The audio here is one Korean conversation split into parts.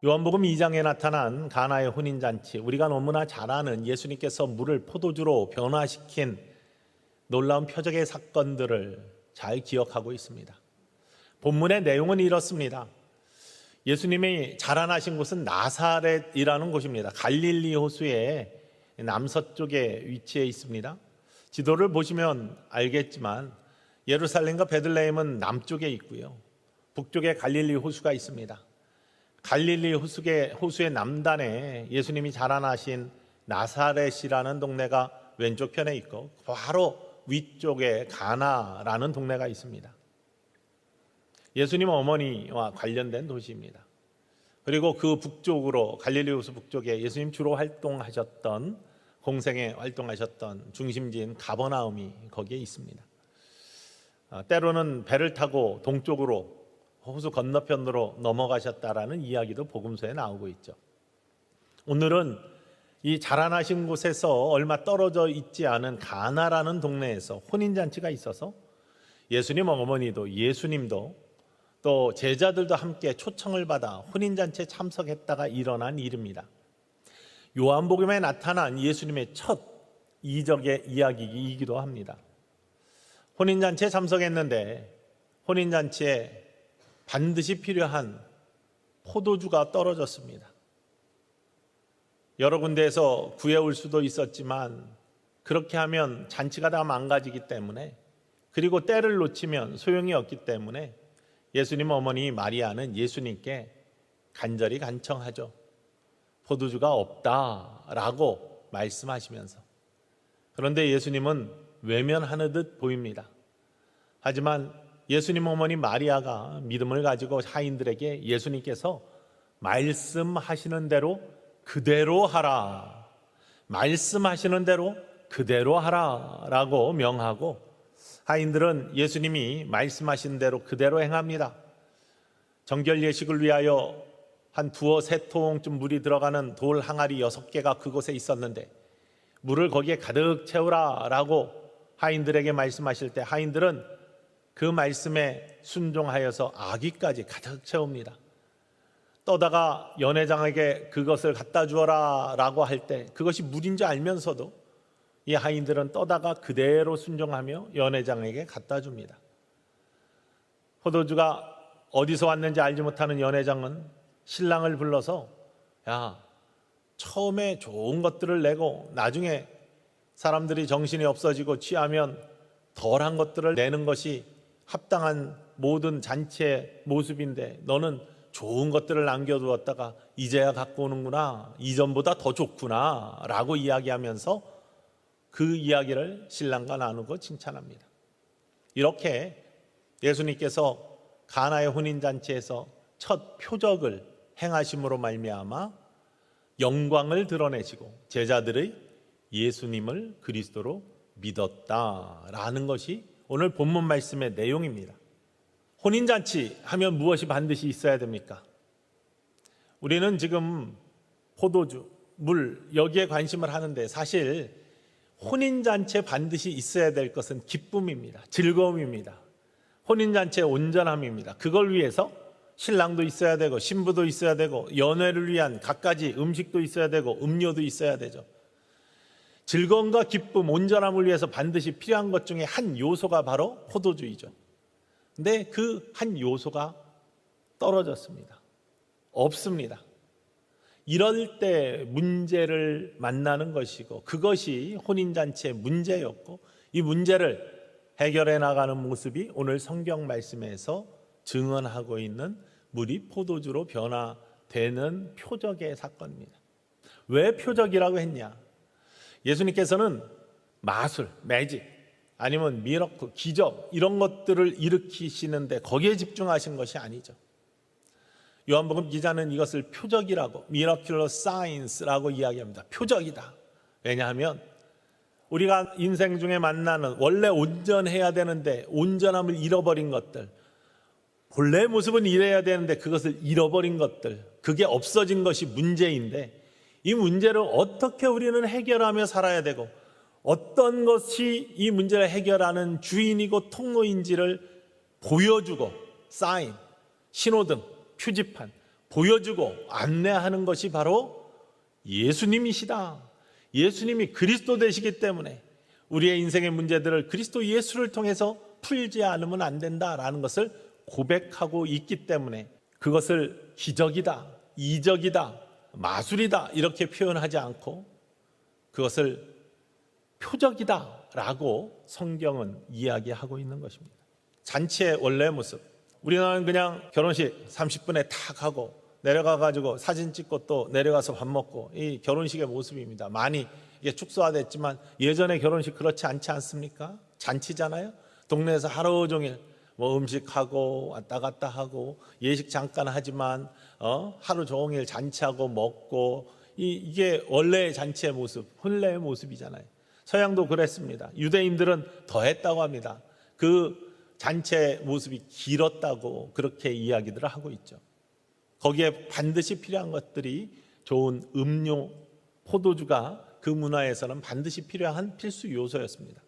요한복음 2장에 나타난 가나의 혼인잔치, 우리가 너무나 잘 아는 예수님께서 물을 포도주로 변화시킨 놀라운 표적의 사건들을 잘 기억하고 있습니다. 본문의 내용은 이렇습니다. 예수님이 자라나신 곳은 나사렛이라는 곳입니다. 갈릴리 호수의 남서쪽에 위치해 있습니다. 지도를 보시면 알겠지만 예루살렘과 베들레헴은 남쪽에 있고요, 북쪽에 갈릴리 호수가 있습니다. 갈릴리 호수의 남단에 예수님이 자라나신 나사렛이라는 동네가 왼쪽 편에 있고, 바로 위쪽에 가나라는 동네가 있습니다. 예수님 어머니와 관련된 도시입니다. 그리고 그 북쪽으로, 갈릴리 호수 북쪽에 예수님 주로 활동하셨던, 공생에 활동하셨던 중심지인 가버나움이 거기에 있습니다. 때로는 배를 타고 동쪽으로, 호수 건너편으로 넘어가셨다라는 이야기도 복음서에 나오고 있죠. 오늘은 이 자라나신 곳에서 얼마 떨어져 있지 않은 가나라는 동네에서 혼인잔치가 있어서 예수님 어머니도, 예수님도, 또 제자들도 함께 초청을 받아 혼인잔치에 참석했다가 일어난 일입니다. 요한복음에 나타난 예수님의 첫 이적의 이야기이기도 합니다. 혼인잔치에 참석했는데 혼인잔치에 반드시 필요한 포도주가 떨어졌습니다. 여러 군데에서 구해올 수도 있었지만 그렇게 하면 잔치가 다 망가지기 때문에, 그리고 때를 놓치면 소용이 없기 때문에 예수님 어머니 마리아는 예수님께 간절히 간청하죠. 포도주가 없다라고 말씀하시면서. 그런데 예수님은 외면하는 듯 보입니다. 하지만 예수님 어머니 마리아가 믿음을 가지고 하인들에게 예수님께서 말씀하시는 대로 그대로 하라, 말씀하시는 대로 그대로 하라 라고 명하고, 하인들은 예수님이 말씀하신 대로 그대로 행합니다. 정결 예식을 위하여 한 두어 세 통쯤 물이 들어가는 돌 항아리 6개가 그곳에 있었는데 물을 거기에 가득 채우라 라고 하인들에게 말씀하실 때 하인들은 그 말씀에 순종하여서 아기까지 가득 채웁니다. 떠다가 연회장에게 그것을 갖다 주어라 라고 할 때 그것이 물인 줄 알면서도 이 하인들은 떠다가 그대로 순종하며 연회장에게 갖다 줍니다. 포도주가 어디서 왔는지 알지 못하는 연회장은 신랑을 불러서, 야, 처음에 좋은 것들을 내고 나중에 사람들이 정신이 없어지고 취하면 덜한 것들을 내는 것이 합당한 모든 잔치의 모습인데 너는 좋은 것들을 남겨두었다가 이제야 갖고 오는구나, 이전보다 더 좋구나 라고 이야기하면서 그 이야기를 신랑과 나누고 칭찬합니다. 이렇게 예수님께서 가나의 혼인잔치에서 첫 표적을 행하심으로 말미암아 영광을 드러내시고 제자들의 예수님을 그리스도로 믿었다라는 것이 오늘 본문 말씀의 내용입니다. 혼인잔치 하면 무엇이 반드시 있어야 됩니까? 우리는 지금 포도주, 물, 여기에 관심을 하는데 사실 혼인잔치에 반드시 있어야 될 것은 기쁨입니다. 즐거움입니다. 혼인잔치의 온전함입니다. 그걸 위해서 신랑도 있어야 되고 신부도 있어야 되고 연회를 위한 갖가지 음식도 있어야 되고 음료도 있어야 되죠. 즐거움과 기쁨, 온전함을 위해서 반드시 필요한 것 중에 한 요소가 바로 포도주이죠. 근데 그 한 요소가 떨어졌습니다. 없습니다. 이럴 때 문제를 만나는 것이고 그것이 혼인잔치의 문제였고, 이 문제를 해결해 나가는 모습이 오늘 성경 말씀에서 증언하고 있는 물이 포도주로 변화되는 표적의 사건입니다. 왜 표적이라고 했냐? 예수님께서는 마술, 매직, 아니면 미러클, 기적 이런 것들을 일으키시는데 거기에 집중하신 것이 아니죠. 요한복음 기자는 이것을 표적이라고, miraculous signs라고 이야기합니다. 표적이다. 왜냐하면 우리가 인생 중에 만나는 원래 온전해야 되는데 온전함을 잃어버린 것들, 본래 모습은 이래야 되는데 그것을 잃어버린 것들, 그게 없어진 것이 문제인데 이 문제를 어떻게 우리는 해결하며 살아야 되고 어떤 것이 이 문제를 해결하는 주인이고 통로인지를 보여주고, 사인, 신호등, 표지판 보여주고 안내하는 것이 바로 예수님이시다. 예수님이 그리스도 되시기 때문에 우리의 인생의 문제들을 그리스도 예수를 통해서 풀지 않으면 안 된다라는 것을 고백하고 있기 때문에 그것을 기적이다, 이적이다, 마술이다 이렇게 표현하지 않고 그것을 표적이다라고 성경은 이야기하고 있는 것입니다. 잔치의 원래 모습, 우리나라는 그냥 결혼식 30분에 탁 하고 내려가가지고 사진 찍고 또 내려가서 밥 먹고 이 결혼식의 모습입니다. 많이 이게 축소화됐지만 예전의 결혼식 그렇지 않지 않습니까? 잔치잖아요. 동네에서 하루 종일 뭐 음식하고 왔다 갔다 하고 예식 잠깐 하지만 하루 종일 잔치하고 먹고 이게 원래의 잔치의 모습, 혼례의 모습이잖아요. 서양도 그랬습니다. 유대인들은 더 했다고 합니다. 그 잔치의 모습이 길었다고 그렇게 이야기들을 하고 있죠. 거기에 반드시 필요한 것들이 좋은 음료, 포도주가 그 문화에서는 반드시 필요한 필수 요소였습니다.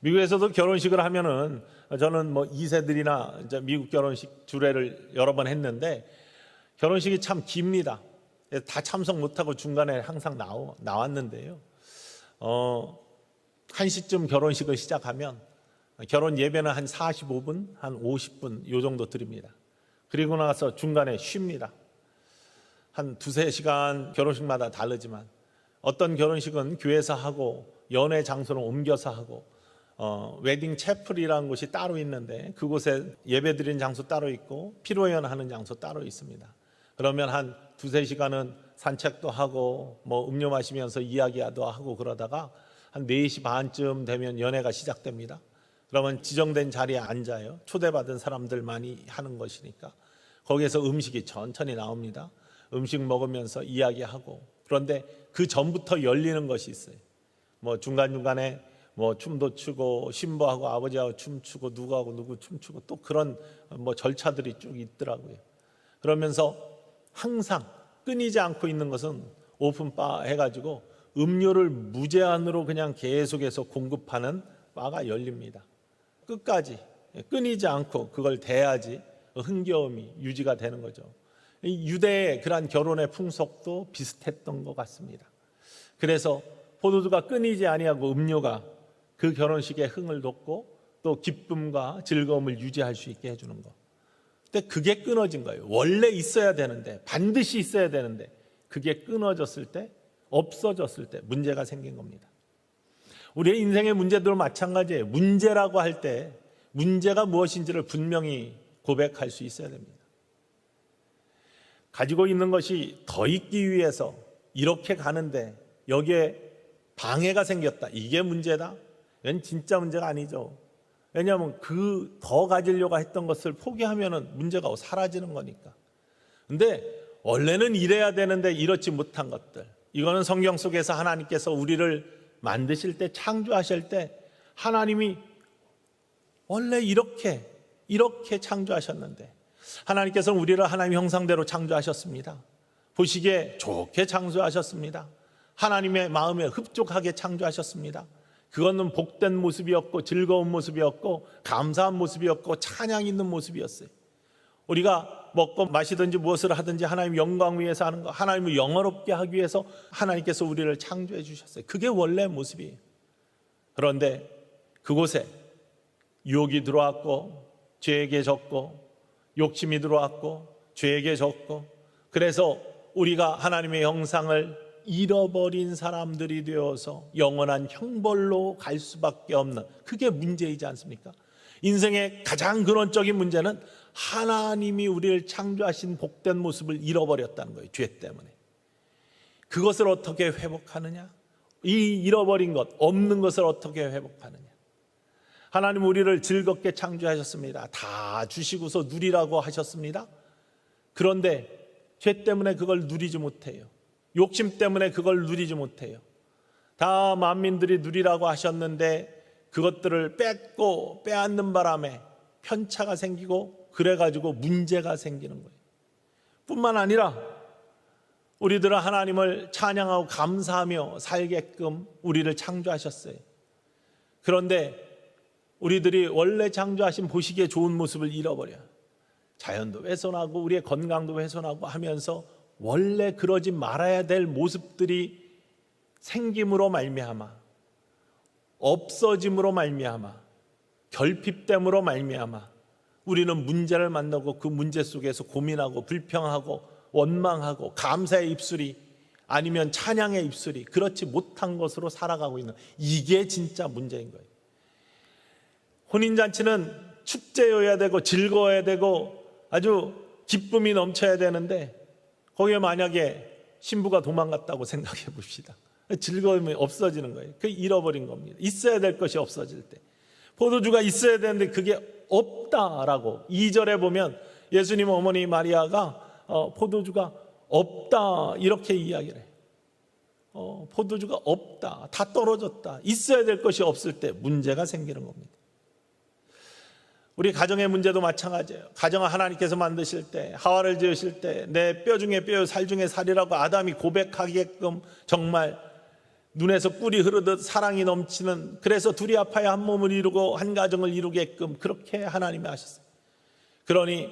미국에서도 결혼식을 하면은 저는 뭐 2세들이나 이제 미국 결혼식 주례를 여러 번 했는데 결혼식이 참 깁니다. 다 참석 못하고 중간에 항상 나왔는데요. 1시쯤 결혼식을 시작하면 결혼 예배는 한 45분, 한 50분 요 정도 드립니다. 그리고 나서 중간에 쉽니다. 한 2-3시간 결혼식마다 다르지만 어떤 결혼식은 교회에서 하고 연애 장소는 옮겨서 하고 웨딩 채플이라는 곳이 따로 있는데 그곳에 예배 드리는 장소 따로 있고 피로연하는 장소 따로 있습니다. 그러면 한 2-3시간은 산책도 하고 뭐 음료 마시면서 이야기도 하고 그러다가 한 4시 반쯤 되면 연애가 시작됩니다. 그러면 지정된 자리에 앉아요. 초대받은 사람들만이 하는 것이니까 거기에서 음식이 천천히 나옵니다. 음식 먹으면서 이야기하고 그런데 그 전부터 열리는 것이 있어요. 뭐 중간중간에 뭐 춤도 추고 신부하고 아버지하고 춤추고 누구하고 누구 춤추고 또 그런 뭐 절차들이 쭉 있더라고요. 그러면서 항상 끊이지 않고 있는 것은 오픈바 해가지고 음료를 무제한으로 그냥 계속해서 공급하는 바가 열립니다. 끝까지 끊이지 않고 그걸 대야지 흥겨움이 유지가 되는 거죠. 유대의 그러한 결혼의 풍속도 비슷했던 것 같습니다. 그래서 포도주가 끊이지 아니하고 음료가 그 결혼식의 흥을 돋고 또 기쁨과 즐거움을 유지할 수 있게 해주는 것. 근데 그게 끊어진 거예요. 원래 있어야 되는데 반드시 있어야 되는데 그게 끊어졌을 때 없어졌을 때 문제가 생긴 겁니다. 우리의 인생의 문제도 마찬가지예요. 문제라고 할 때 문제가 무엇인지를 분명히 고백할 수 있어야 됩니다. 가지고 있는 것이 더 있기 위해서 이렇게 가는데 여기에 방해가 생겼다. 이게 문제다? 이건 진짜 문제가 아니죠. 왜냐하면 그 더 가지려고 했던 것을 포기하면 문제가 사라지는 거니까. 근데 원래는 이래야 되는데 이렇지 못한 것들. 이거는 성경 속에서 하나님께서 우리를 만드실 때 창조하실 때 하나님이 원래 이렇게 창조하셨는데 하나님께서는 우리를 하나님의 형상대로 창조하셨습니다. 보시기에 좋게 창조하셨습니다. 하나님의 마음에 흡족하게 창조하셨습니다. 그것은 복된 모습이었고 즐거운 모습이었고 감사한 모습이었고 찬양 있는 모습이었어요. 우리가 먹고 마시든지 무엇을 하든지 하나님 영광 위해서 하는 거, 하나님을 영화롭게 하기 위해서 하나님께서 우리를 창조해 주셨어요. 그게 원래 모습이에요. 그런데 그곳에 유혹이 들어왔고 죄에게 졌고 욕심이 들어왔고 죄에게 졌고 그래서 우리가 하나님의 형상을 잃어버린 사람들이 되어서 영원한 형벌로 갈 수밖에 없는 그게 문제이지 않습니까? 인생의 가장 근원적인 문제는 하나님이 우리를 창조하신 복된 모습을 잃어버렸다는 거예요. 죄 때문에. 그것을 어떻게 회복하느냐? 이 잃어버린 것, 없는 것을 어떻게 회복하느냐? 하나님 우리를 즐겁게 창조하셨습니다. 다 주시고서 누리라고 하셨습니다. 그런데 죄 때문에 그걸 누리지 못해요. 욕심 때문에 그걸 누리지 못해요. 다 만민들이 누리라고 하셨는데 그것들을 뺏고 빼앗는 바람에 편차가 생기고 그래가지고 문제가 생기는 거예요. 뿐만 아니라 우리들은 하나님을 찬양하고 감사하며 살게끔 우리를 창조하셨어요. 그런데 우리들이 원래 창조하신 보시기에 좋은 모습을 잃어버려요. 자연도 훼손하고 우리의 건강도 훼손하고 하면서 원래 그러지 말아야 될 모습들이 생김으로 말미암아, 없어짐으로 말미암아, 결핍됨으로 말미암아 우리는 문제를 만나고 그 문제 속에서 고민하고 불평하고 원망하고 감사의 입술이 아니면 찬양의 입술이 그렇지 못한 것으로 살아가고 있는, 이게 진짜 문제인 거예요. 혼인잔치는 축제여야 되고 즐거워야 되고 아주 기쁨이 넘쳐야 되는데 거기에 만약에 신부가 도망갔다고 생각해 봅시다. 즐거움이 없어지는 거예요. 그게 잃어버린 겁니다. 있어야 될 것이 없어질 때, 포도주가 있어야 되는데 그게 없다라고 2절에 보면 예수님 어머니 마리아가 포도주가 없다 이렇게 이야기를 해요. 포도주가 없다, 다 떨어졌다. 있어야 될 것이 없을 때 문제가 생기는 겁니다. 우리 가정의 문제도 마찬가지예요. 가정을 하나님께서 만드실 때, 하와를 지으실 때 내 뼈 중에 뼈, 살 중에 살이라고 아담이 고백하게끔 정말 눈에서 꿀이 흐르듯 사랑이 넘치는, 그래서 둘이 합하여 한 몸을 이루고 한 가정을 이루게끔 그렇게 하나님이 하셨어요. 그러니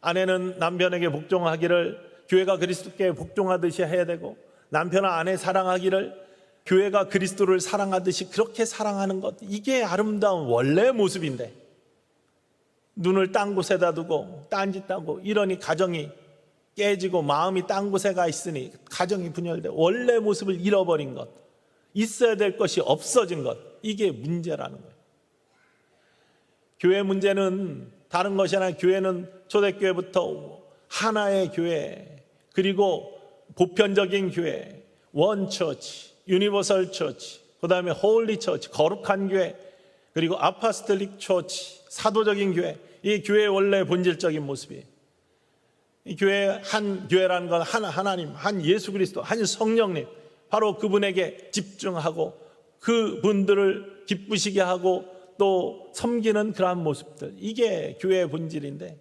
아내는 남편에게 복종하기를 교회가 그리스도께 복종하듯이 해야 되고, 남편은 아내 사랑하기를 교회가 그리스도를 사랑하듯이 그렇게 사랑하는 것, 이게 아름다운 원래 모습인데 눈을 딴 곳에다 두고 딴짓 하고 이러니 가정이 깨지고 마음이 딴 곳에 가 있으니 가정이 분열되고 원래 모습을 잃어버린 것, 있어야 될 것이 없어진 것, 이게 문제라는 거예요. 교회 문제는 다른 것이 아니라 교회는 초대교회부터 하나의 교회, 그리고 보편적인 교회, 원처치, 유니버설 처치, 그 다음에 홀리 처치, 거룩한 교회, 그리고 아포스톨릭 처치, 사도적인 교회, 이 교회의 원래 본질적인 모습이에요. 이 교회, 한 교회라는 건 하나님, 한 예수 그리스도, 한 성령님, 바로 그분에게 집중하고 그분들을 기쁘시게 하고 또 섬기는 그러한 모습들, 이게 교회의 본질인데,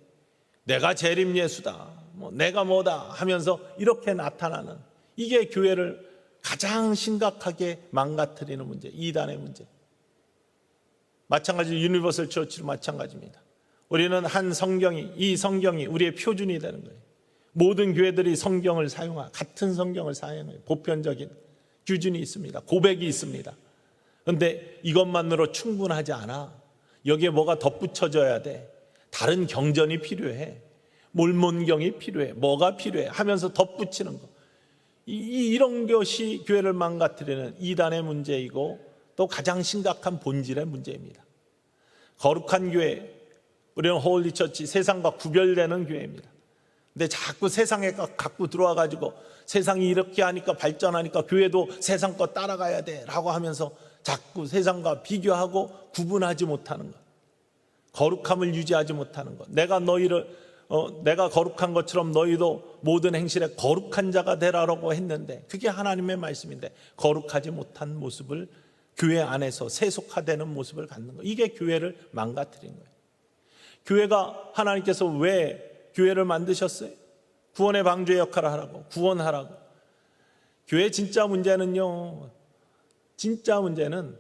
내가 재림 예수다, 내가 뭐다 하면서 이렇게 나타나는, 이게 교회를 가장 심각하게 망가뜨리는 문제, 이단의 문제. 마찬가지로 유니버설 처치로 마찬가지입니다. 우리는 한 성경이, 이 성경이 우리의 표준이 되는 거예요. 모든 교회들이 성경을 같은 성경을 사용해요. 보편적인 규준이 있습니다. 고백이 있습니다. 그런데 이것만으로 충분하지 않아. 여기에 뭐가 덧붙여져야 돼. 다른 경전이 필요해. 몰몬경이 필요해. 뭐가 필요해 하면서 덧붙이는 거. 이런 것이 교회를 망가뜨리는 이단의 문제이고 또 가장 심각한 본질의 문제입니다. 거룩한 교회, 우리는 홀리 처치, 세상과 구별되는 교회입니다. 근데 자꾸 세상에 갖고 들어와가지고 세상이 이렇게 하니까 발전하니까 교회도 세상 거 따라가야 돼 라고 하면서 자꾸 세상과 비교하고 구분하지 못하는 것, 거룩함을 유지하지 못하는 것, 내가 거룩한 것처럼 너희도 모든 행실에 거룩한 자가 되라라고 했는데 그게 하나님의 말씀인데 거룩하지 못한 모습을 교회 안에서 세속화되는 모습을 갖는 것, 이게 교회를 망가뜨린 거예요. 교회가 하나님께서 왜 교회를 만드셨어요? 구원의 방주의 역할을 하라고, 구원하라고. 교회 진짜 문제는요, 진짜 문제는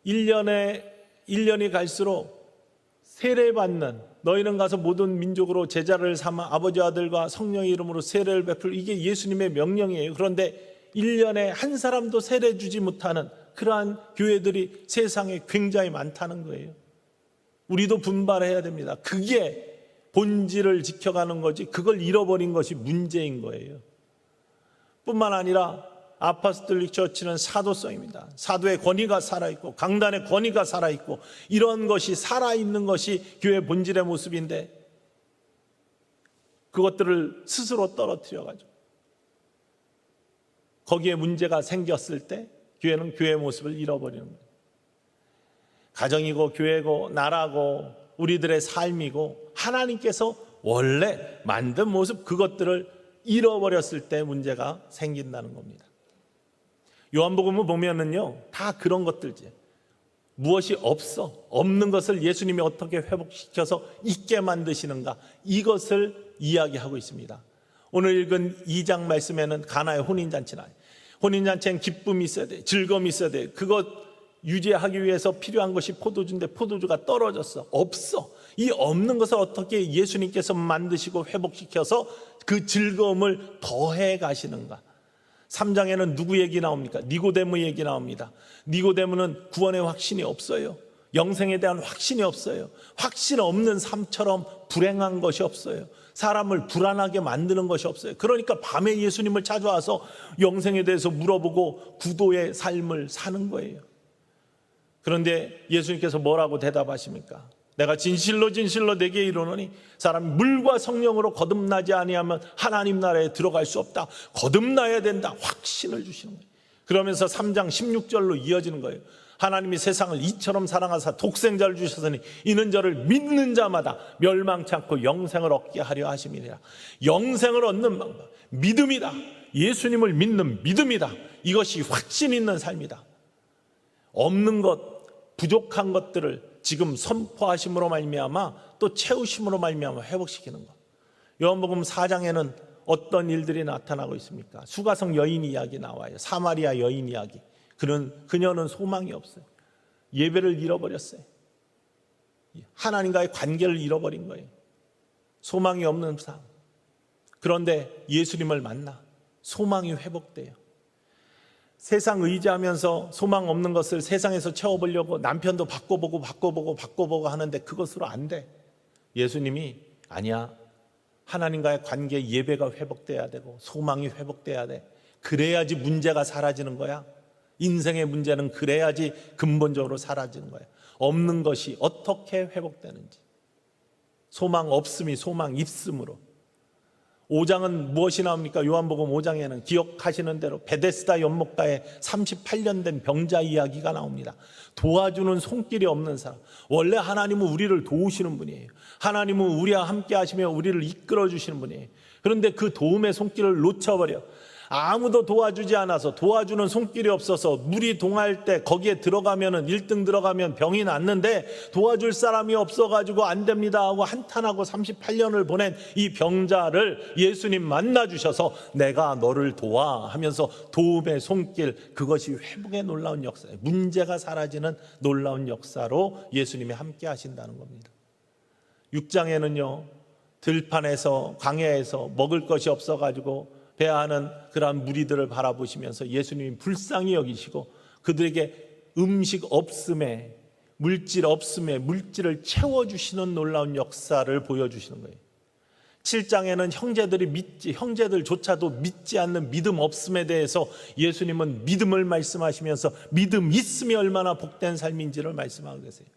1년이 갈수록 세례받는, 너희는 가서 모든 민족으로 제자를 삼아 아버지와 아들과 성령의 이름으로 세례를 베풀, 이게 예수님의 명령이에요. 그런데 1년에 한 사람도 세례 주지 못하는 그러한 교회들이 세상에 굉장히 많다는 거예요. 우리도 분발해야 됩니다. 그게 본질을 지켜가는 거지, 그걸 잃어버린 것이 문제인 거예요. 뿐만 아니라 아포스톨릭 처치는 사도성입니다. 사도의 권위가 살아있고 강단의 권위가 살아있고 이런 것이 살아있는 것이 교회의 본질의 모습인데 그것들을 스스로 떨어뜨려가지고 거기에 문제가 생겼을 때 교회는 교회의 모습을 잃어버리는 거예요. 가정이고 교회고 나라고 우리들의 삶이고 하나님께서 원래 만든 모습, 그것들을 잃어버렸을 때 문제가 생긴다는 겁니다. 요한복음을 보면은요, 다 그런 것들지. 무엇이 없는 것을 예수님이 어떻게 회복시켜서 있게 만드시는가, 이것을 이야기하고 있습니다. 오늘 읽은 2장 말씀에는 가나의 혼인잔치나, 혼인잔치엔 기쁨이 있어야 돼, 즐거움이 있어야 돼. 그것 유지하기 위해서 필요한 것이 포도주인데 포도주가 떨어졌어. 없어. 이 없는 것을 어떻게 예수님께서 만드시고 회복시켜서 그 즐거움을 더해 가시는가? 3장에는 누구 얘기 나옵니까? 니고데모 얘기 나옵니다. 니고데모는 구원의 확신이 없어요. 영생에 대한 확신이 없어요. 확신 없는 삶처럼 불행한 것이 없어요. 사람을 불안하게 만드는 것이 없어요. 그러니까 밤에 예수님을 찾아와서 영생에 대해서 물어보고 구도의 삶을 사는 거예요. 그런데 예수님께서 뭐라고 대답하십니까? 내가 진실로 진실로 내게 이르노니 사람이 물과 성령으로 거듭나지 아니하면 하나님 나라에 들어갈 수 없다. 거듭나야 된다. 확신을 주시는 거예요. 그러면서 3장 16절로 이어지는 거예요. 하나님이 세상을 이처럼 사랑하사 독생자를 주셨으니 이는 저를 믿는 자마다 멸망치 않고 영생을 얻게 하려 하심이니라. 영생을 얻는 방법, 믿음이다. 예수님을 믿는 믿음이다. 이것이 확신 있는 삶이다. 없는 것, 부족한 것들을 지금 선포하심으로 말미암아 또 채우심으로 말미암아 회복시키는 것. 요한복음 4장에는 어떤 일들이 나타나고 있습니까? 수가성 여인 이야기 나와요. 사마리아 여인 이야기. 그녀는 소망이 없어요. 예배를 잃어버렸어요. 하나님과의 관계를 잃어버린 거예요. 소망이 없는 삶. 그런데 예수님을 만나 소망이 회복돼요. 세상 의지하면서 소망 없는 것을 세상에서 채워보려고 남편도 바꿔보고 하는데 그것으로 안 돼. 예수님이 아니야. 하나님과의 관계, 예배가 회복돼야 되고 소망이 회복돼야 돼. 그래야지 문제가 사라지는 거야. 인생의 문제는 그래야지 근본적으로 사라지는 거예요. 없는 것이 어떻게 회복되는지. 소망 없음이 소망 있음으로. 5장은 무엇이 나옵니까? 요한복음 5장에는 기억하시는 대로 베데스다 연못가에 38년 된 병자 이야기가 나옵니다. 도와주는 손길이 없는 사람. 원래 하나님은 우리를 도우시는 분이에요. 하나님은 우리와 함께 하시며 우리를 이끌어 주시는 분이에요. 그런데 그 도움의 손길을 놓쳐버려. 아무도 도와주지 않아서, 도와주는 손길이 없어서 물이 동할 때 거기에 들어가면은 1등 들어가면 병이 낫는데 도와줄 사람이 없어가지고 안 됩니다 하고 한탄하고 38년을 보낸 이 병자를 예수님 만나주셔서 내가 너를 도와 하면서 도움의 손길, 그것이 회복의 놀라운 역사예요. 문제가 사라지는 놀라운 역사로 예수님이 함께 하신다는 겁니다. 6장에는요, 들판에서 광야에서 먹을 것이 없어가지고 배하는 그러한 무리들을 바라보시면서 예수님이 불쌍히 여기시고 그들에게 음식 없음에, 물질 없음에 물질을 채워주시는 놀라운 역사를 보여주시는 거예요. 7장에는 형제들조차도 믿지 않는 믿음 없음에 대해서 예수님은 믿음을 말씀하시면서 믿음 있음이 얼마나 복된 삶인지를 말씀하고 계세요.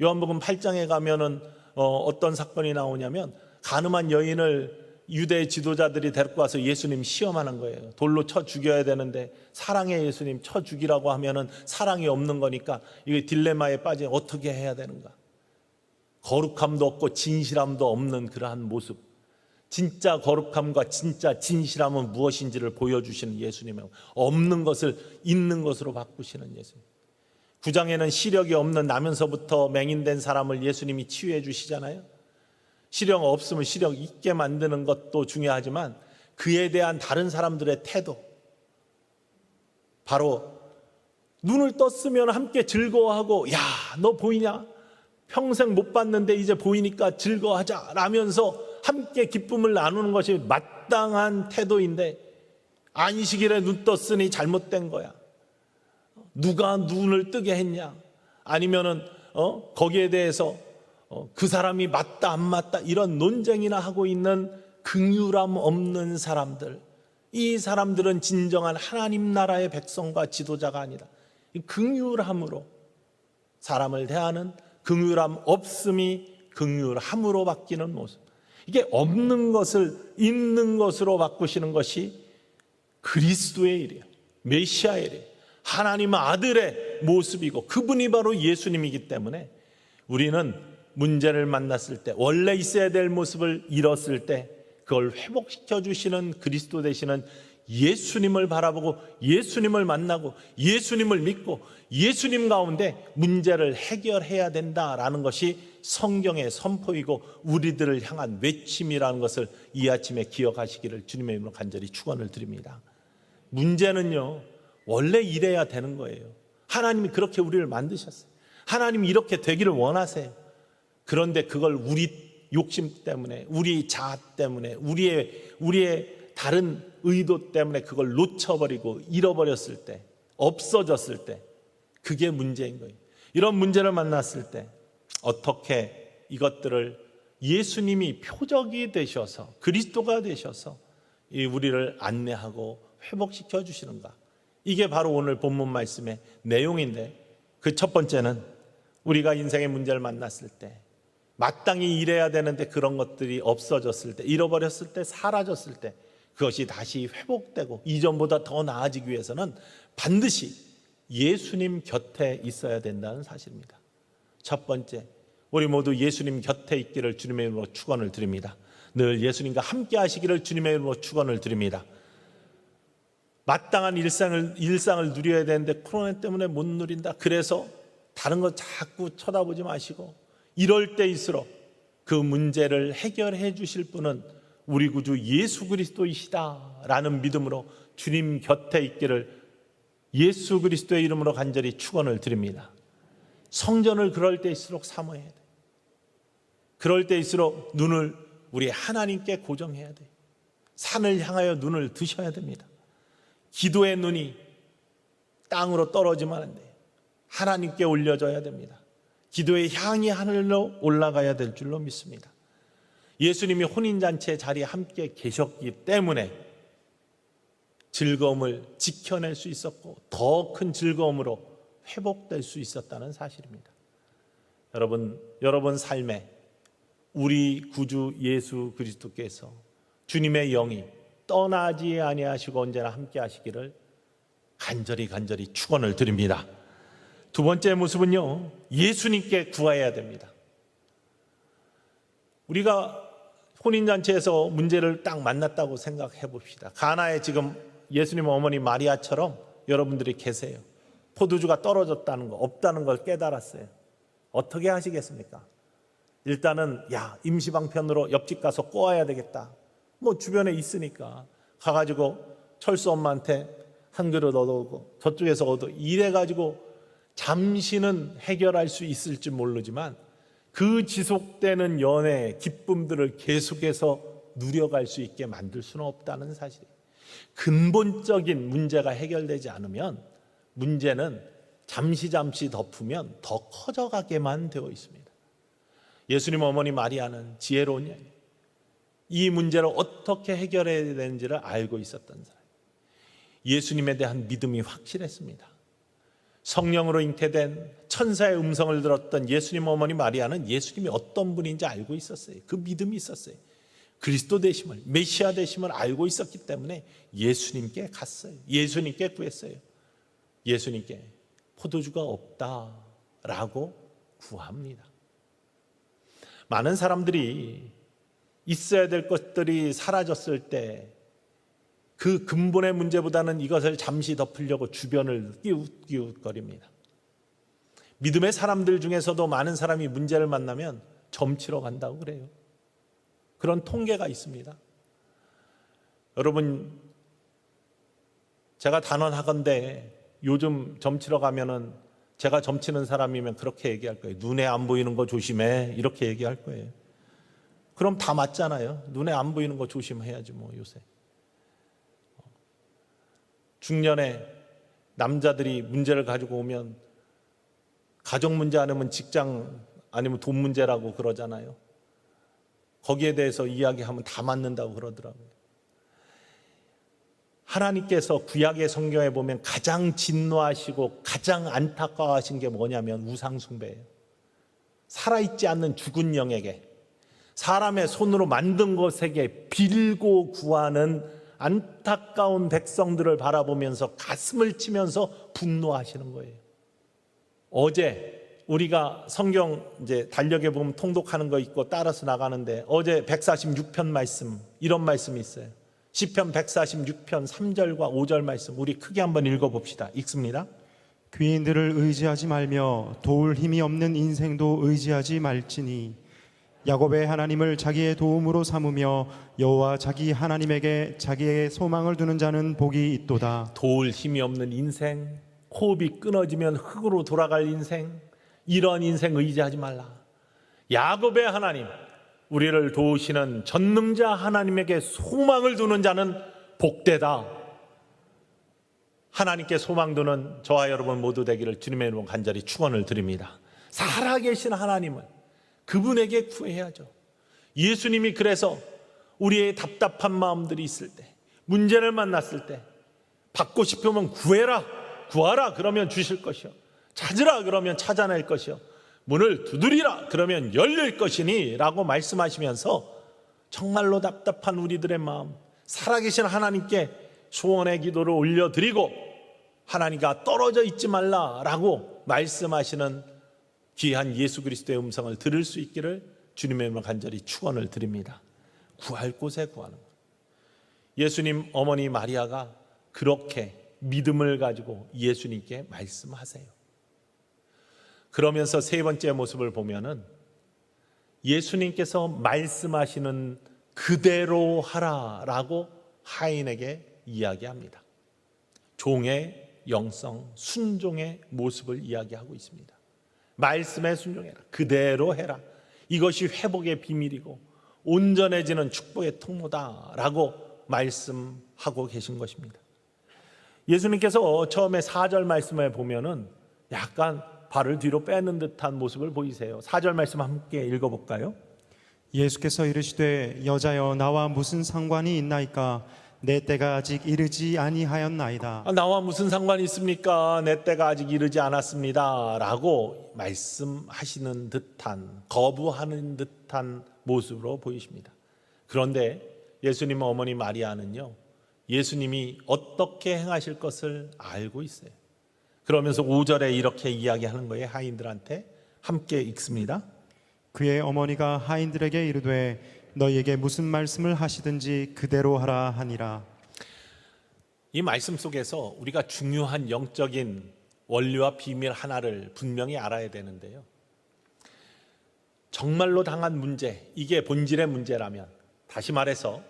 요한복음 8장에 가면은 어떤 사건이 나오냐면 가늠한 여인을 유대 지도자들이 데리고 와서 예수님 시험하는 거예요. 돌로 쳐 죽여야 되는데 사랑의 예수님 쳐 죽이라고 하면은 사랑이 없는 거니까 이게 딜레마에 빠져 어떻게 해야 되는가. 거룩함도 없고 진실함도 없는 그러한 모습. 진짜 거룩함과 진짜 진실함은 무엇인지를 보여주시는 예수님의 없는 것을 있는 것으로 바꾸시는 예수님. 9장에는 시력이 없는 나면서부터 맹인된 사람을 예수님이 치유해 주시잖아요. 시력 없으면 시력 있게 만드는 것도 중요하지만 그에 대한 다른 사람들의 태도, 바로 눈을 떴으면 함께 즐거워하고 야, 너 보이냐? 평생 못 봤는데 이제 보이니까 즐거워하자 라면서 함께 기쁨을 나누는 것이 마땅한 태도인데 안식일에 눈 떴으니 잘못된 거야. 누가 눈을 뜨게 했냐? 아니면은 거기에 대해서 그 사람이 맞다 안 맞다 이런 논쟁이나 하고 있는 긍휼함 없는 사람들, 이 사람들은 진정한 하나님 나라의 백성과 지도자가 아니다. 긍휼함으로 사람을 대하는 긍휼함 없음이 긍휼함으로 바뀌는 모습. 이게 없는 것을 있는 것으로 바꾸시는 것이 그리스도의 일이에요. 메시아의 일이에요. 하나님 아들의 모습이고 그분이 바로 예수님이기 때문에 우리는 문제를 만났을 때, 원래 있어야 될 모습을 잃었을 때 그걸 회복시켜 주시는 그리스도 되시는 예수님을 바라보고 예수님을 만나고 예수님을 믿고 예수님 가운데 문제를 해결해야 된다라는 것이 성경의 선포이고 우리들을 향한 외침이라는 것을 이 아침에 기억하시기를 주님의 이름으로 간절히 축원을 드립니다. 문제는요, 원래 이래야 되는 거예요. 하나님이 그렇게 우리를 만드셨어요. 하나님이 이렇게 되기를 원하세요. 그런데 그걸 우리 욕심 때문에, 우리 자아 때문에, 우리의 다른 의도 때문에 그걸 놓쳐버리고 잃어버렸을 때, 없어졌을 때, 그게 문제인 거예요. 이런 문제를 만났을 때 어떻게 이것들을 예수님이 표적이 되셔서, 그리스도가 되셔서 우리를 안내하고 회복시켜 주시는가? 이게 바로 오늘 본문 말씀의 내용인데, 그 첫 번째는 우리가 인생의 문제를 만났을 때, 마땅히 일해야 되는데 그런 것들이 없어졌을 때, 잃어버렸을 때, 사라졌을 때 그것이 다시 회복되고 이전보다 더 나아지기 위해서는 반드시 예수님 곁에 있어야 된다는 사실입니다. 첫 번째, 우리 모두 예수님 곁에 있기를 주님의 이름으로 축원을 드립니다. 늘 예수님과 함께 하시기를 주님의 이름으로 축원을 드립니다. 마땅한 일상을 누려야 되는데 코로나 때문에 못 누린다. 그래서 다른 거 자꾸 쳐다보지 마시고, 이럴 때일수록 그 문제를 해결해 주실 분은 우리 구주 예수 그리스도이시다라는 믿음으로 주님 곁에 있기를 예수 그리스도의 이름으로 간절히 축원을 드립니다. 성전을 그럴 때일수록 사모해야 돼. 그럴 때일수록 눈을 우리 하나님께 고정해야 돼. 산을 향하여 눈을 드셔야 됩니다. 기도의 눈이 땅으로 떨어지면 안 돼요. 하나님께 올려져야 됩니다. 기도의 향이 하늘로 올라가야 될 줄로 믿습니다. 예수님이 혼인잔치의 자리에 함께 계셨기 때문에 즐거움을 지켜낼 수 있었고 더 큰 즐거움으로 회복될 수 있었다는 사실입니다. 여러분 삶에 우리 구주 예수 그리스도께서 주님의 영이 떠나지 아니하시고 언제나 함께 하시기를 간절히 축원을 드립니다. 두 번째 모습은요, 예수님께 구해야 됩니다. 우리가 혼인잔치에서 문제를 딱 만났다고 생각해 봅시다. 가나에 지금 예수님 어머니 마리아처럼 여러분들이 계세요. 포도주가 떨어졌다는 거, 없다는 걸 깨달았어요. 어떻게 하시겠습니까? 일단은 임시방편으로 옆집 가서 꼬아야 되겠다. 뭐 주변에 있으니까 가가지고 철수 엄마한테 한 그릇 얻어오고 저쪽에서 얻어, 이래가지고 잠시는 해결할 수 있을지 모르지만 그 지속되는 연애, 기쁨들을 계속해서 누려갈 수 있게 만들 수는 없다는 사실이에요. 근본적인 문제가 해결되지 않으면 문제는 잠시 덮으면 더 커져가게만 되어 있습니다. 예수님 어머니 마리아는 지혜로운 여인, 이 문제를 어떻게 해결해야 되는지를 알고 있었던 사람, 예수님에 대한 믿음이 확실했습니다. 성령으로 잉태된 천사의 음성을 들었던 예수님 어머니 마리아는 예수님이 어떤 분인지 알고 있었어요. 그 믿음이 있었어요. 그리스도 되심을, 메시아 되심을 알고 있었기 때문에 예수님께 갔어요. 예수님께 구했어요. 예수님께 포도주가 없다라고 구합니다. 많은 사람들이 있어야 될 것들이 사라졌을 때 그 근본의 문제보다는 이것을 잠시 덮으려고 주변을 끼웃거립니다. 믿음의 사람들 중에서도 많은 사람이 문제를 만나면 점치러 간다고 그래요. 그런 통계가 있습니다. 여러분, 제가 단언하건대 요즘 점치러 가면은 제가 점치는 사람이면 그렇게 얘기할 거예요. 눈에 안 보이는 거 조심해, 이렇게 얘기할 거예요. 그럼 다 맞잖아요. 눈에 안 보이는 거 조심해야지 뭐 요새. 중년에 남자들이 문제를 가지고 오면 가족 문제 아니면 직장 아니면 돈 문제라고 그러잖아요. 거기에 대해서 이야기하면 다 맞는다고 그러더라고요. 하나님께서 구약의 성경에 보면 가장 진노하시고 가장 안타까워하신 게 뭐냐면 우상 숭배예요. 살아있지 않는 죽은 영에게, 사람의 손으로 만든 것에게 빌고 구하는 안타까운 백성들을 바라보면서 가슴을 치면서 분노하시는 거예요. 어제 우리가 성경 이제 달력에 보면 통독하는 거 있고 따라서 나가는데 어제 146편 말씀, 이런 말씀이 있어요. 시편 146편 3절과 5절 말씀 우리 크게 한번 읽어봅시다. 읽습니다. 귀인들을 의지하지 말며 도울 힘이 없는 인생도 의지하지 말지니 야곱의 하나님을 자기의 도움으로 삼으며 여호와 자기 하나님에게 자기의 소망을 두는 자는 복이 있도다. 도울 힘이 없는 인생, 호흡이 끊어지면 흙으로 돌아갈 인생, 이런 인생 의지하지 말라. 야곱의 하나님, 우리를 도우시는 전능자 하나님에게 소망을 두는 자는 복되다. 하나님께 소망 두는 저와 여러분 모두 되기를 주님의 이름으로 간절히 축원을 드립니다. 살아계신 하나님은 그분에게 구해야죠. 예수님이 그래서 우리의 답답한 마음들이 있을 때, 문제를 만났을 때 받고 싶으면 구하라 그러면 주실 것이요, 찾으라 그러면 찾아낼 것이요, 문을 두드리라 그러면 열릴 것이니 라고 말씀하시면서 정말로 답답한 우리들의 마음, 살아계신 하나님께 소원의 기도를 올려드리고 하나님과 떨어져 있지 말라라고 말씀하시는 귀한 예수 그리스도의 음성을 들을 수 있기를 주님의 이름으로 간절히 축원을 드립니다. 구할 곳에 구하는 것. 예수님 어머니 마리아가 그렇게 믿음을 가지고 예수님께 말씀하세요. 그러면서 세 번째 모습을 보면은 예수님께서 말씀하시는 그대로 하라라고 하인에게 이야기합니다. 종의 영성, 순종의 모습을 이야기하고 있습니다. 말씀에 순종해라. 그대로 해라. 이것이 회복의 비밀이고 온전해지는 축복의 통로다라고 말씀하고 계신 것입니다. 예수님께서 처음에 4절 말씀에 보면은 약간 발을 뒤로 빼는 듯한 모습을 보이세요. 4절 말씀 함께 읽어볼까요? 예수께서 이르시되 여자여 나와 무슨 상관이 있나이까 내 때가 아직 이르지 아니하였나이다. 나와 무슨 상관이 있습니까? 내 때가 아직 이르지 않았습니다 라고 말씀하시는 듯한, 거부하는 듯한 모습으로 보이십니다. 그런데 예수님 어머니 마리아는요, 예수님이 어떻게 행하실 것을 알고 있어요. 그러면서 5절에 이렇게 이야기하는 거예요. 하인들한테 함께 읽습니다. 그의 어머니가 하인들에게 이르되 너희에게 무슨 말씀을 하시든지 그대로 하라 하니라. 이 말씀 속에서 우리가 중요한 영적인 원리와 비밀 하나를 분명히 알아야 되는데요, 정말로 당한 문제, 이게 본질의 문제라면, 다시 말해서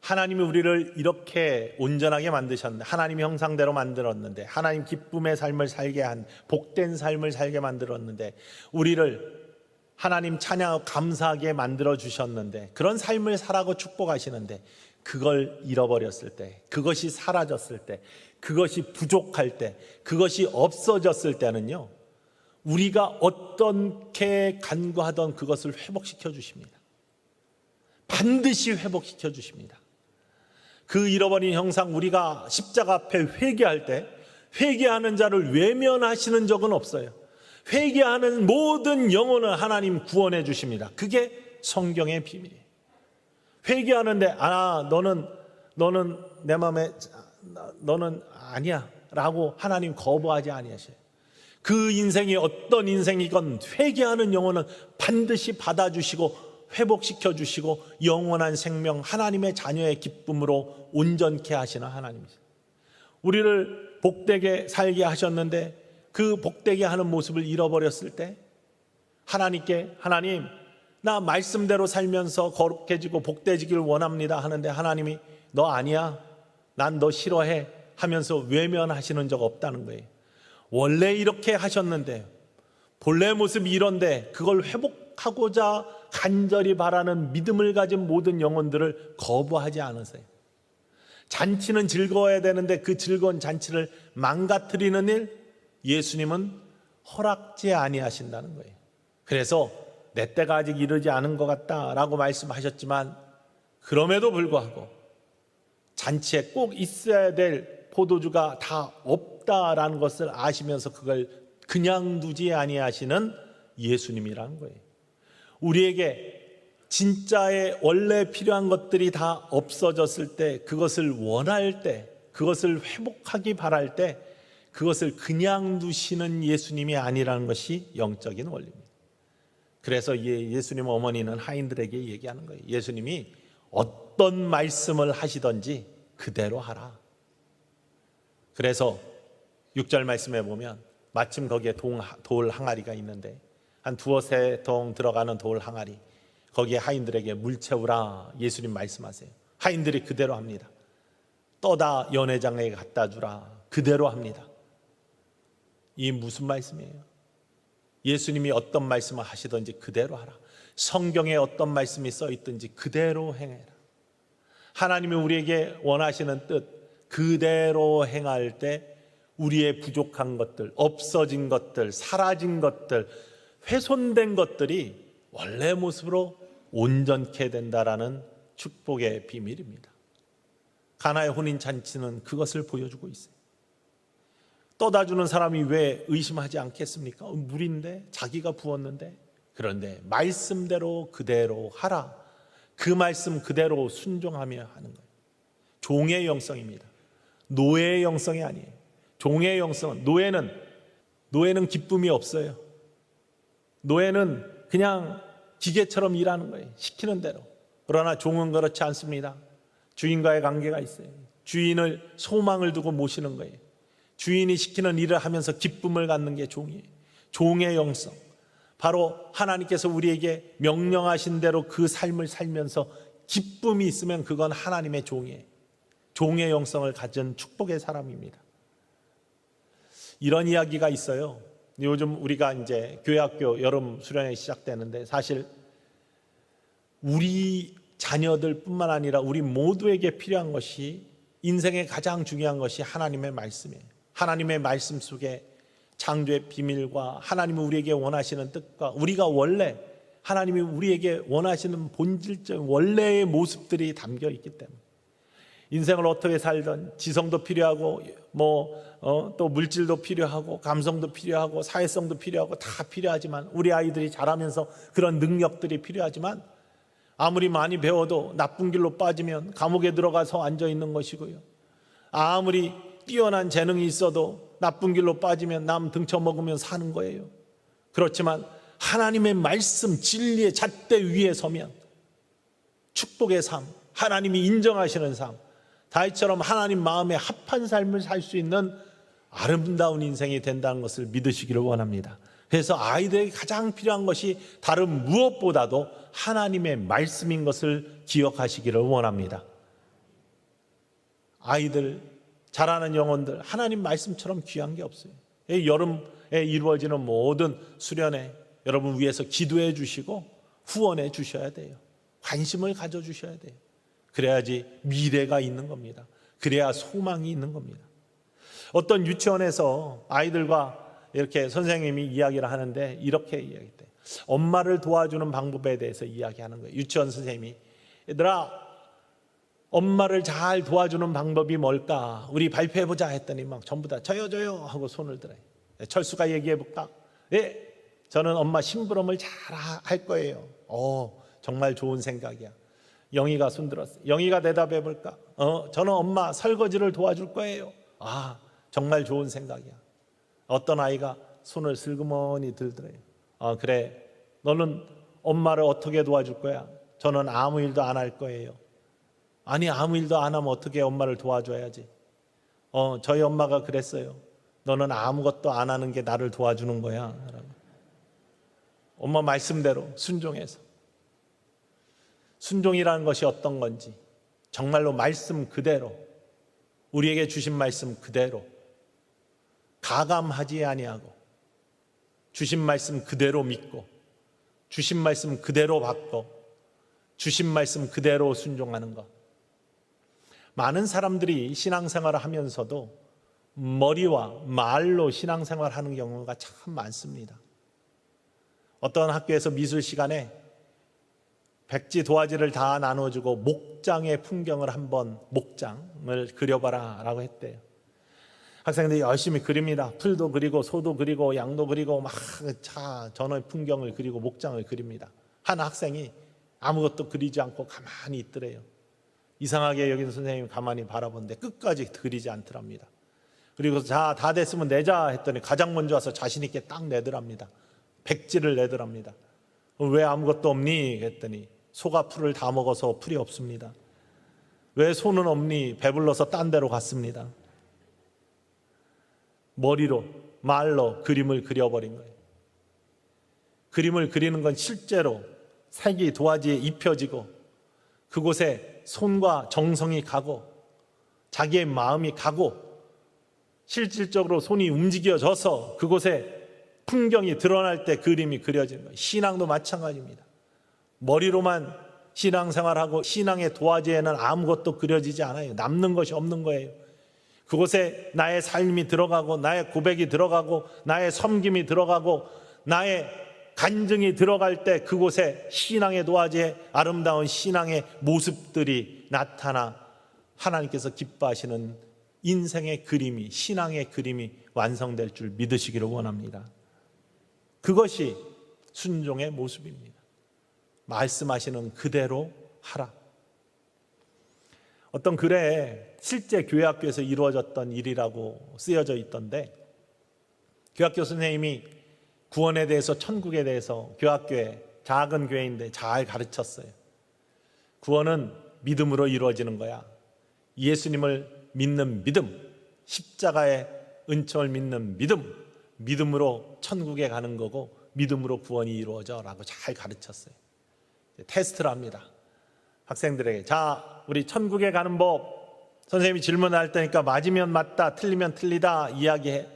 하나님이 우리를 이렇게 온전하게 만드셨는데, 하나님의 형상대로 만들었는데, 하나님 기쁨의 삶을 살게 한 복된 삶을 살게 만들었는데, 우리를 하나님 찬양하고 감사하게 만들어 주셨는데, 그런 삶을 살라고 축복하시는데, 그걸 잃어버렸을 때, 그것이 사라졌을 때, 그것이 부족할 때, 그것이 없어졌을 때는요, 우리가 어떻게 간구하던 그것을 회복시켜 주십니다. 반드시 회복시켜 주십니다. 그 잃어버린 형상, 우리가 십자가 앞에 회개할 때 회개하는 자를 외면하시는 적은 없어요. 회개하는 모든 영혼을 하나님 구원해 주십니다. 그게 성경의 비밀이에요. 회개하는데 너는 내 마음에 너는 아니야 라고 하나님 거부하지 아니하셔요. 그 인생이 어떤 인생이건 회개하는 영혼은 반드시 받아주시고 회복시켜 주시고 영원한 생명, 하나님의 자녀의 기쁨으로 온전케 하시는 하나님이세요. 우리를 복되게 살게 하셨는데 그 복되게 하는 모습을 잃어버렸을 때 하나님께, 하나님 나 말씀대로 살면서 거룩해지고 복되지길 원합니다 하는데, 하나님이 너 아니야, 난 너 싫어해 하면서 외면하시는 적 없다는 거예요. 원래 이렇게 하셨는데 본래 모습이 이런데 그걸 회복하고자 간절히 바라는 믿음을 가진 모든 영혼들을 거부하지 않으세요. 잔치는 즐거워야 되는데 그 즐거운 잔치를 망가뜨리는 일, 예수님은 허락지 아니하신다는 거예요. 그래서 내 때가 아직 이르지 않은 것 같다라고 말씀하셨지만, 그럼에도 불구하고 잔치에 꼭 있어야 될 포도주가 다 없다라는 것을 아시면서 그걸 그냥 두지 아니하시는 예수님이라는 거예요. 우리에게 진짜의 원래 필요한 것들이 다 없어졌을 때, 그것을 원할 때, 그것을 회복하기 바랄 때 그것을 그냥 두시는 예수님이 아니라는 것이 영적인 원리입니다. 그래서 예수님 어머니는 하인들에게 얘기하는 거예요. 예수님이 어떤 말씀을 하시든지 그대로 하라. 그래서 6절 말씀에 보면 마침 거기에 돌 항아리가 있는데, 한 두어세 통 들어가는 돌 항아리, 거기에 하인들에게 물 채우라 예수님 말씀하세요. 하인들이 그대로 합니다. 떠다 연회장에게 갖다 주라, 그대로 합니다. 이 무슨 말씀이에요? 예수님이 어떤 말씀을 하시든지 그대로 하라. 성경에 어떤 말씀이 써 있든지 그대로 행해라. 하나님이 우리에게 원하시는 뜻 그대로 행할 때 우리의 부족한 것들, 없어진 것들, 사라진 것들, 훼손된 것들이 원래 모습으로 온전케 된다라는 축복의 비밀입니다. 가나의 혼인잔치는 그것을 보여주고 있어요. 떠다주는 사람이 왜 의심하지 않겠습니까? 물인데 자기가 부었는데. 그런데 말씀대로 그대로 하라. 그 말씀 그대로 순종하며 하는 거예요. 종의 영성입니다. 노예의 영성이 아니에요. 종의 영성은, 노예는 기쁨이 없어요. 노예는 그냥 기계처럼 일하는 거예요. 시키는 대로. 그러나 종은 그렇지 않습니다. 주인과의 관계가 있어요. 주인을 소망을 두고 모시는 거예요. 주인이 시키는 일을 하면서 기쁨을 갖는 게 종이에요. 종의 영성. 바로 하나님께서 우리에게 명령하신 대로 그 삶을 살면서 기쁨이 있으면 그건 하나님의 종이에요. 종의 영성을 가진 축복의 사람입니다. 이런 이야기가 있어요. 요즘 우리가 이제 교회학교 여름 수련회 시작되는데 사실 우리 자녀들 뿐만 아니라 우리 모두에게 필요한 것이, 인생의 가장 중요한 것이 하나님의 말씀이에요. 하나님의 말씀 속에 창조의 비밀과 하나님이 우리에게 원하시는 뜻과 우리가 원래 하나님이 우리에게 원하시는 본질적 원래의 모습들이 담겨 있기 때문에 인생을 어떻게 살든 지성도 필요하고 또 물질도 필요하고 감성도 필요하고 사회성도 필요하고 다 필요하지만, 우리 아이들이 자라면서 그런 능력들이 필요하지만 아무리 많이 배워도 나쁜 길로 빠지면 감옥에 들어가서 앉아 있는 것이고요. 아무리 뛰어난 재능이 있어도 나쁜 길로 빠지면 남 등쳐먹으면 사는 거예요. 그렇지만 하나님의 말씀 진리의 잣대 위에 서면 축복의 삶, 하나님이 인정하시는 삶, 다윗처럼 하나님 마음에 합한 삶을 살 수 있는 아름다운 인생이 된다는 것을 믿으시기를 원합니다. 그래서 아이들에게 가장 필요한 것이 다른 무엇보다도 하나님의 말씀인 것을 기억하시기를 원합니다. 아이들, 자라는 영혼들, 하나님 말씀처럼 귀한 게 없어요. 여름에 이루어지는 모든 수련회 여러분 위해서 기도해 주시고 후원해 주셔야 돼요. 관심을 가져주셔야 돼요. 그래야지 미래가 있는 겁니다. 그래야 소망이 있는 겁니다. 어떤 유치원에서 아이들과 이렇게 선생님이 이야기를 하는데 이렇게 이야기해요. 엄마를 도와주는 방법에 대해서 이야기하는 거예요. 유치원 선생님이, 얘들아, 엄마를 잘 도와주는 방법이 뭘까? 우리 발표해보자 했더니 막 전부 다 저요 하고 손을 들어요. 철수가 얘기해볼까? 네, 저는 엄마 심부름을 잘 할 거예요. 정말 좋은 생각이야. 영희가 손 들었어. 영희가 대답해볼까? 저는 엄마 설거지를 도와줄 거예요. 정말 좋은 생각이야. 어떤 아이가 손을 슬그머니 들더래요. 그래, 너는 엄마를 어떻게 도와줄 거야? 저는 아무 일도 안 할 거예요. 아니, 아무 일도 안 하면 어떻게 엄마를 도와줘야지. 저희 엄마가 그랬어요. 너는 아무것도 안 하는 게 나를 도와주는 거야. 엄마 말씀대로 순종해서. 순종이라는 것이 어떤 건지, 정말로 말씀 그대로, 우리에게 주신 말씀 그대로 가감하지 아니하고 주신 말씀 그대로 믿고 주신 말씀 그대로 받고 주신 말씀 그대로 순종하는 것. 많은 사람들이 신앙생활을 하면서도 머리와 말로 신앙생활을 하는 경우가 참 많습니다. 어떤 학교에서 미술 시간에 백지 도화지를 다 나눠주고 목장의 풍경을 한번 목장을 그려봐라 라고 했대요. 학생들이 열심히 그립니다. 풀도 그리고 소도 그리고 양도 그리고 막 전의 풍경을 그리고 목장을 그립니다. 한 학생이 아무것도 그리지 않고 가만히 있더래요. 이상하게 여긴 선생님이 가만히 바라보는데 끝까지 그리지 않더랍니다. 그리고 자, 다 됐으면 내자 했더니 가장 먼저 와서 자신 있게 딱 내더랍니다. 백지를 내더랍니다. 왜 아무것도 없니? 했더니 소가 풀을 다 먹어서 풀이 없습니다. 왜 소는 없니? 배불러서 딴 데로 갔습니다. 머리로, 말로 그림을 그려버린 거예요. 그림을 그리는 건 실제로 색이 도화지에 입혀지고 그곳에 손과 정성이 가고 자기의 마음이 가고 실질적으로 손이 움직여져서 그곳에 풍경이 드러날 때 그림이 그려지는 거예요. 신앙도 마찬가지입니다. 머리로만 신앙생활하고 신앙의 도화지에는 아무것도 그려지지 않아요. 남는 것이 없는 거예요. 그곳에 나의 삶이 들어가고 나의 고백이 들어가고 나의 섬김이 들어가고 나의 간증이 들어갈 때 그곳에 신앙의 도화지에 아름다운 신앙의 모습들이 나타나 하나님께서 기뻐하시는 인생의 그림이, 신앙의 그림이 완성될 줄 믿으시기를 원합니다. 그것이 순종의 모습입니다. 말씀하시는 그대로 하라. 어떤 글에 실제 교회학교에서 이루어졌던 일이라고 쓰여져 있던데, 교회학교 선생님이 구원에 대해서, 천국에 대해서 교회학교에, 작은 교회인데 잘 가르쳤어요. 구원은 믿음으로 이루어지는 거야. 예수님을 믿는 믿음, 십자가의 은총을 믿는 믿음, 믿음으로 천국에 가는 거고 믿음으로 구원이 이루어져 라고 잘 가르쳤어요. 테스트를 합니다. 학생들에게, 자, 우리 천국에 가는 법, 선생님이 질문할 테니까 맞으면 맞다, 틀리면 틀리다 이야기해.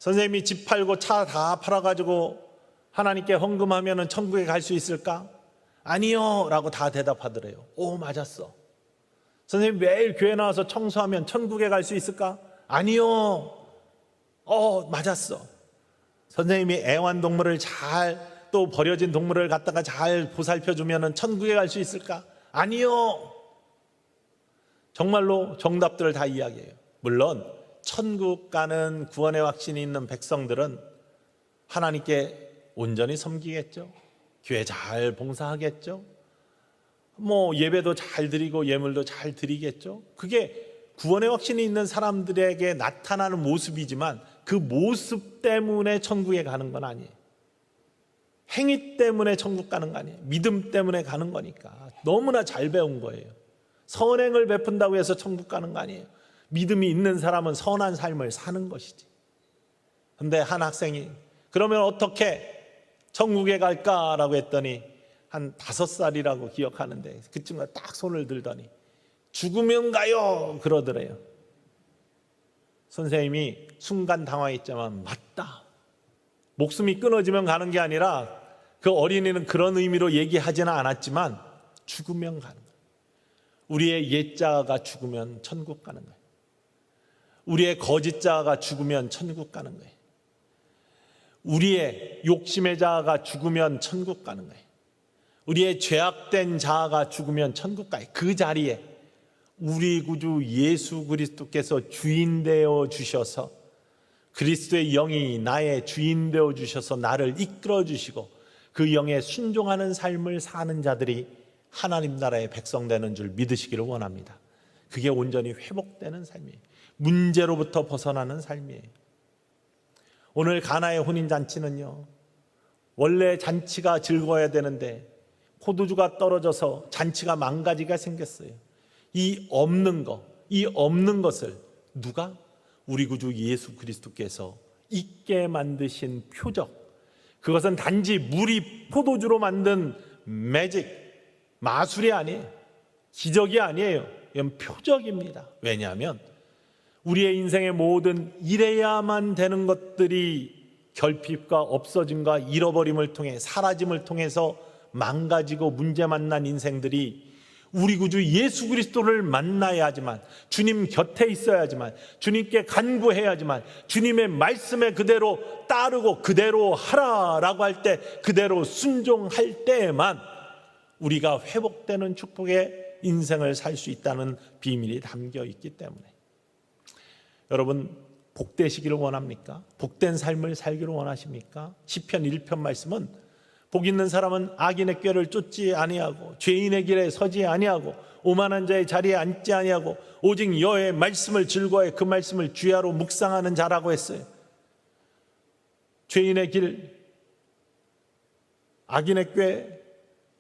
선생님이 집 팔고 차 다 팔아가지고 하나님께 헌금하면 천국에 갈 수 있을까? 아니요 라고 다 대답하더래요. 오, 맞았어. 선생님 매일 교회 나와서 청소하면 천국에 갈 수 있을까? 아니요. 맞았어. 선생님이 애완동물을 잘, 또 버려진 동물을 갖다가 잘 보살펴주면 천국에 갈 수 있을까? 아니요. 정말로 정답들을 다 이야기해요. 물론 천국 가는 구원의 확신이 있는 백성들은 하나님께 온전히 섬기겠죠. 교회 잘 봉사하겠죠. 예배도 잘 드리고 예물도 잘 드리겠죠. 그게 구원의 확신이 있는 사람들에게 나타나는 모습이지만 그 모습 때문에 천국에 가는 건 아니에요. 행위 때문에 천국 가는 거 아니에요. 믿음 때문에 가는 거니까. 너무나 잘 배운 거예요. 선행을 베푼다고 해서 천국 가는 거 아니에요. 믿음이 있는 사람은 선한 삶을 사는 것이지. 근데 한 학생이 그러면 어떻게 천국에 갈까라고 했더니 한 5살이라고 기억하는데 그 친구가 딱 손을 들더니 죽으면 가요 그러더래요. 선생님이 순간 당황했지만 맞다. 목숨이 끊어지면 가는 게 아니라 그 어린이는 그런 의미로 얘기하지는 않았지만 죽으면 가는 거예요. 우리의 옛자아가 죽으면 천국 가는 거예요. 우리의 거짓자아가 죽으면 천국 가는 거예요. 우리의 욕심의 자아가 죽으면 천국 가는 거예요. 우리의 죄악된 자아가 죽으면 천국 가요. 그 자리에 우리 구주 예수 그리스도께서 주인 되어 주셔서, 그리스도의 영이 나의 주인 되어 주셔서 나를 이끌어 주시고 그 영에 순종하는 삶을 사는 자들이 하나님 나라의 백성 되는 줄 믿으시기를 원합니다. 그게 온전히 회복되는 삶이에요. 문제로부터 벗어나는 삶이에요. 오늘 가나의 혼인잔치는요, 원래 잔치가 즐거워야 되는데 포도주가 떨어져서 잔치가 망가지게 생겼어요. 이 없는 것을 누가? 우리 구주 예수 그리스도께서 있게 만드신 표적, 그것은 단지 물이 포도주로 만든 매직, 마술이 아니에요. 기적이 아니에요. 이건 표적입니다. 왜냐하면 우리의 인생의 모든 이래야만 되는 것들이 결핍과 없어짐과 잃어버림을 통해, 사라짐을 통해서 망가지고 문제 만난 인생들이 우리 구주 예수 그리스도를 만나야지만, 주님 곁에 있어야지만, 주님께 간구해야지만, 주님의 말씀에 그대로 따르고 그대로 하라라고 할 때 그대로 순종할 때에만 우리가 회복되는 축복의 인생을 살 수 있다는 비밀이 담겨 있기 때문에, 여러분 복되시기를 원합니까? 복된 삶을 살기를 원하십니까? 시편 1편 말씀은 복 있는 사람은 악인의 꾀를 쫓지 아니하고 죄인의 길에 서지 아니하고 오만한 자의 자리에 앉지 아니하고 오직 여호와의 말씀을 즐거워해 그 말씀을 주야로 묵상하는 자라고 했어요. 죄인의 길, 악인의 꾀,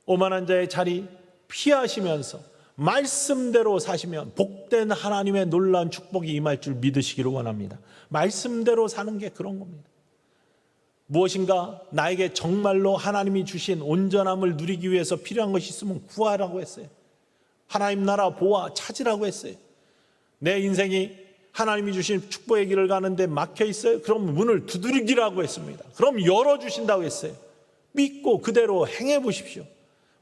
오만한 자의 자리 피하시면서 말씀대로 사시면 복된 하나님의 놀라운 축복이 임할 줄 믿으시기를 원합니다. 말씀대로 사는 게 그런 겁니다. 무엇인가 나에게 정말로 하나님이 주신 온전함을 누리기 위해서 필요한 것이 있으면 구하라고 했어요. 하나님 나라 보아 찾으라고 했어요. 내 인생이 하나님이 주신 축복의 길을 가는데 막혀 있어요? 그럼 문을 두드리기라고 했습니다. 그럼 열어주신다고 했어요. 믿고 그대로 행해 보십시오.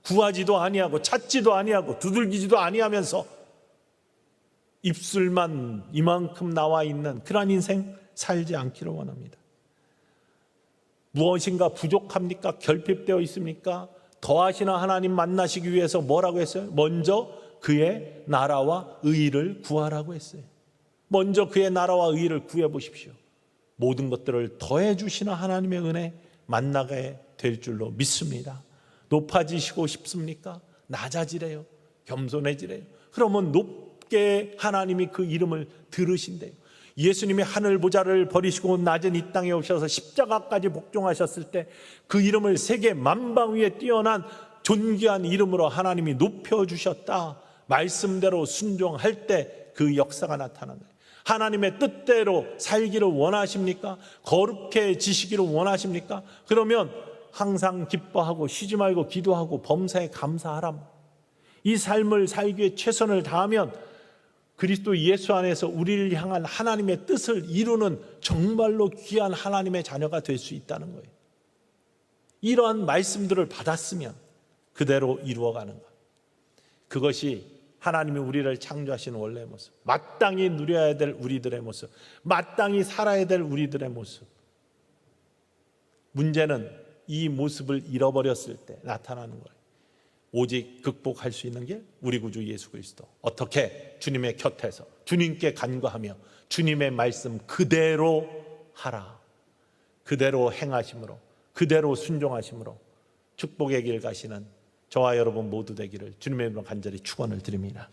구하지도 아니하고 찾지도 아니하고 두들기지도 아니하면서 입술만 이만큼 나와 있는 그런 인생 살지 않기를 원합니다. 무엇인가 부족합니까? 결핍되어 있습니까? 더하시나 하나님 만나시기 위해서 뭐라고 했어요? 먼저 그의 나라와 의의를 구하라고 했어요. 먼저 그의 나라와 의의를 구해 보십시오. 모든 것들을 더해 주시나 하나님의 은혜 만나게 될 줄로 믿습니다. 높아지시고 싶습니까? 낮아지래요. 겸손해지래요. 그러면 높게 하나님이 그 이름을 들으신대요. 예수님이 하늘 보좌를 버리시고 낮은 이 땅에 오셔서 십자가까지 복종하셨을 때 그 이름을 세계 만방 위에 뛰어난 존귀한 이름으로 하나님이 높여주셨다. 말씀대로 순종할 때 그 역사가 나타난다. 하나님의 뜻대로 살기를 원하십니까? 거룩해지시기를 원하십니까? 그러면 항상 기뻐하고 쉬지 말고 기도하고 범사에 감사하라. 이 삶을 살기 위해 최선을 다하면 그리스도 예수 안에서 우리를 향한 하나님의 뜻을 이루는 정말로 귀한 하나님의 자녀가 될 수 있다는 거예요. 이러한 말씀들을 받았으면 그대로 이루어가는 것. 그것이 하나님이 우리를 창조하신 원래의 모습, 마땅히 누려야 될 우리들의 모습, 마땅히 살아야 될 우리들의 모습. 문제는 이 모습을 잃어버렸을 때 나타나는 거예요. 오직 극복할 수 있는 게 우리 구주 예수 그리스도. 어떻게? 주님의 곁에서 주님께 간구하며 주님의 말씀 그대로 하라. 그대로 행하심으로, 그대로 순종하심으로 축복의 길 가시는 저와 여러분 모두 되기를 주님의 이름으로 간절히 축원을 드립니다.